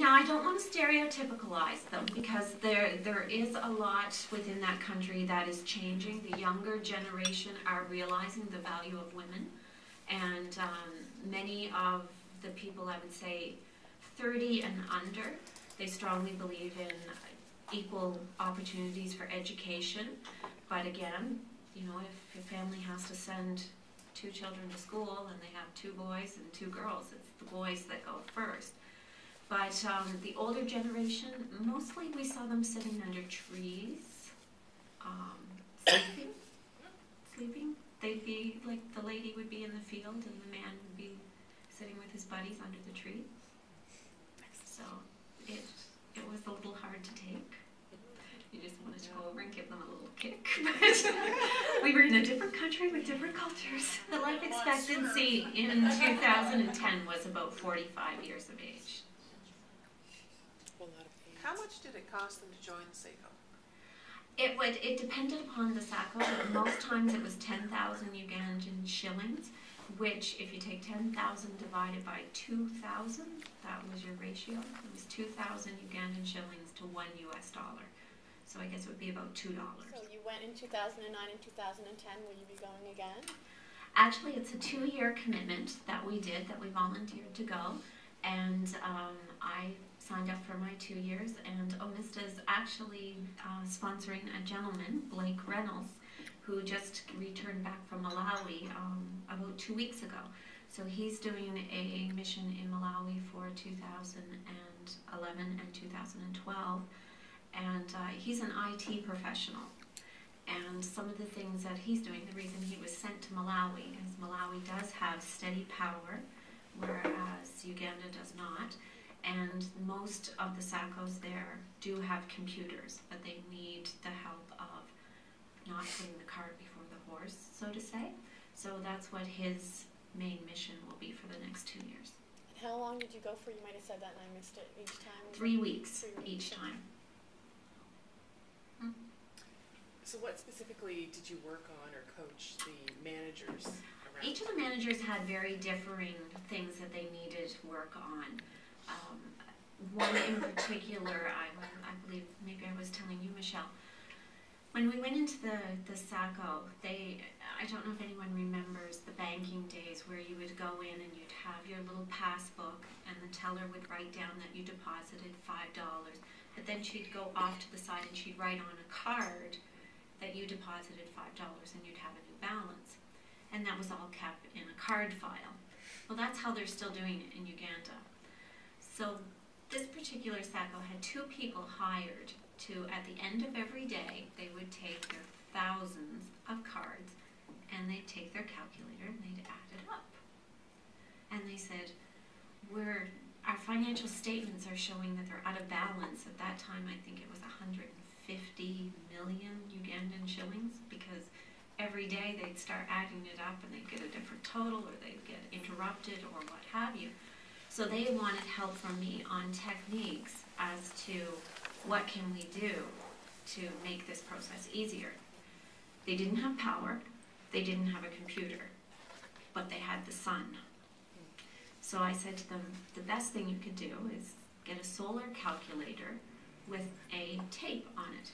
Now, I don't want to stereotypicalize them because there is a lot within that country that is changing. The younger generation are realizing the value of women, and many of the people, I would say 30 and under, they strongly believe in equal opportunities for education. But again, you know, if your family has to send 2 children to school and they have 2 boys and 2 girls, it's the boys that go first. But the older generation, mostly we saw them sitting under trees, sleeping. They'd be like, the lady would be in the field and the man would be sitting with his buddies under the tree. So it was a little hard to take. You just wanted to go over and give them a little kick. But we were in a different country with different cultures. The life expectancy in 2010 was about 45 years of age. How much did it cost them to join the SACO? It depended upon the SACO, but most times it was 10,000 Ugandan shillings, which if you take 10,000 divided by 2,000, that was your ratio. It was 2,000 Ugandan shillings to $1 US. So I guess it would be about $2. So you went in 2009 and 2010. Will you be going again? Actually, it's a 2-year commitment that we did, that we volunteered to go. And I signed up for my 2 years, and Omista is actually sponsoring a gentleman, Blake Reynolds, who just returned back from Malawi about 2 weeks ago. So he's doing a mission in Malawi for 2011 and 2012, and he's an IT professional. And some of the things that he's doing, the reason he was sent to Malawi is Malawi does have steady power, whereas Uganda does not. And most of the SACOs there do have computers, but they need the help of not putting the cart before the horse, so to say. So that's what his main mission will be for the next 2 years. And how long did you go for? You might have said that and I missed it each time. 3 weeks each time. So what specifically did you work on or coach the managers around? Each of the managers had very differing things that they needed work on. One in particular, I believe, maybe I was telling you, Michelle, when we went into the SACO, I don't know if anyone remembers the banking days where you would go in and you'd have your little passbook and the teller would write down that you deposited $5, but then she'd go off to the side and she'd write on a card that you deposited $5 and you'd have a new balance. And that was all kept in a card file. Well, that's how they're still doing it in Uganda. So this particular SACO had 2 people hired to, at the end of every day, they would take their thousands of cards and they'd take their calculator and they'd add it up. And they said, our financial statements are showing that they're out of balance. At that time, I think it was 150 million Ugandan shillings, because every day they'd start adding it up and they'd get a different total, or they'd get interrupted or what have you. So they wanted help from me on techniques as to what can we do to make this process easier. They didn't have power, they didn't have a computer, but they had the sun. So I said to them, the best thing you could do is get a solar calculator with a tape on it,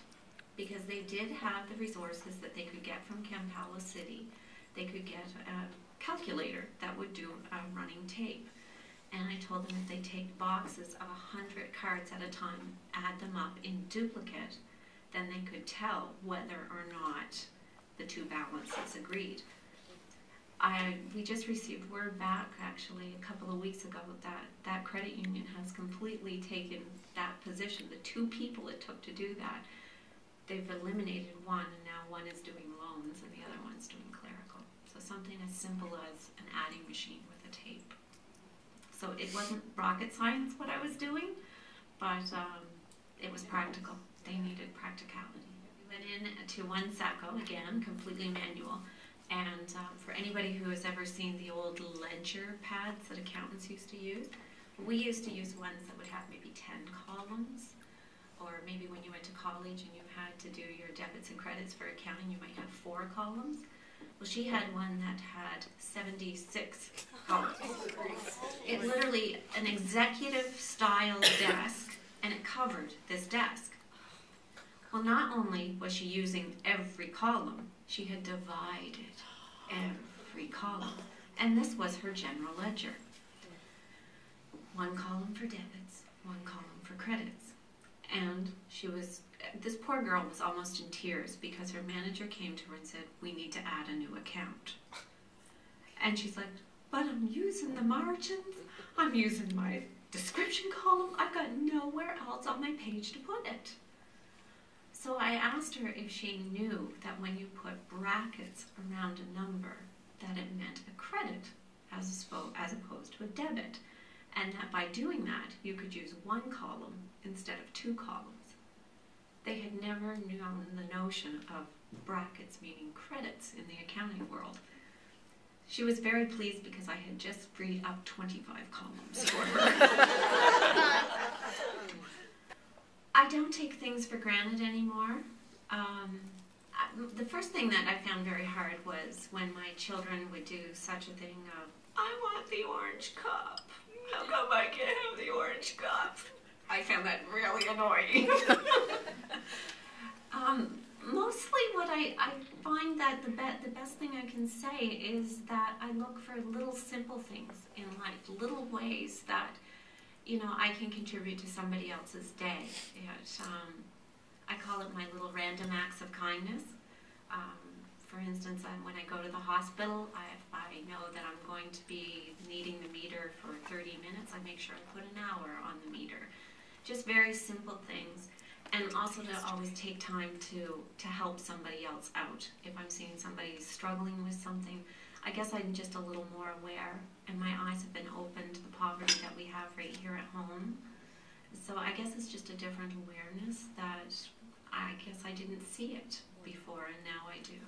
because they did have the resources that they could get from Kampala City. They could get a calculator that would do a running tape. And I told them if they take boxes of 100 cards at a time, add them up in duplicate, then they could tell whether or not the 2 balances agreed. We just received word back actually a couple of weeks ago that credit union has completely taken that position. The 2 people it took to do that, they've eliminated one, and now one is doing loans and the other one's doing clerical. So something as simple as an adding machine with a tape. So it wasn't rocket science what I was doing, but it was practical. They needed practicality. We went in to one SACO, again, completely manual. And for anybody who has ever seen the old ledger pads that accountants used to use, we used to use ones that would have maybe 10 columns. Or maybe when you went to college and you had to do your debits and credits for accounting, you might have 4 columns. Well, she had one that had 76 columns. It literally, an executive style desk, and it covered this desk. Well, not only was she using every column, she had divided every column. And this was her general ledger. One column for debits, one column for credits. And this poor girl was almost in tears because her manager came to her and said, "We need to add a new account." And she's like, "But I'm using the margins, I'm using my description column, I've got nowhere else on my page to put it." So I asked her if she knew that when you put brackets around a number, that it meant a credit as opposed to a debit, and that by doing that, you could use one column instead of two columns. They had never known the notion of brackets meaning credits in the accounting world. She was very pleased because I had just freed up 25 columns for her. I don't take things for granted anymore. The first thing that I found very hard was when my children would do such a thing of, "I want the orange cup. How come I can't have the orange cup?" I found that really annoying. Mostly what I find that the best thing I can say is that I look for little simple things in life, little ways that, I can contribute to somebody else's day. I call it my little random acts of kindness. For instance, when I go to the hospital, if I know that I'm going to be needing the meter for 30 minutes, I make sure I put an hour on the meter. Just very simple things. And also to always take time to help somebody else out. If I'm seeing somebody struggling with something, I guess I'm just a little more aware, and my eyes have been opened to the poverty that we have right here at home. So I guess it's just a different awareness that I guess I didn't see it before, and now I do.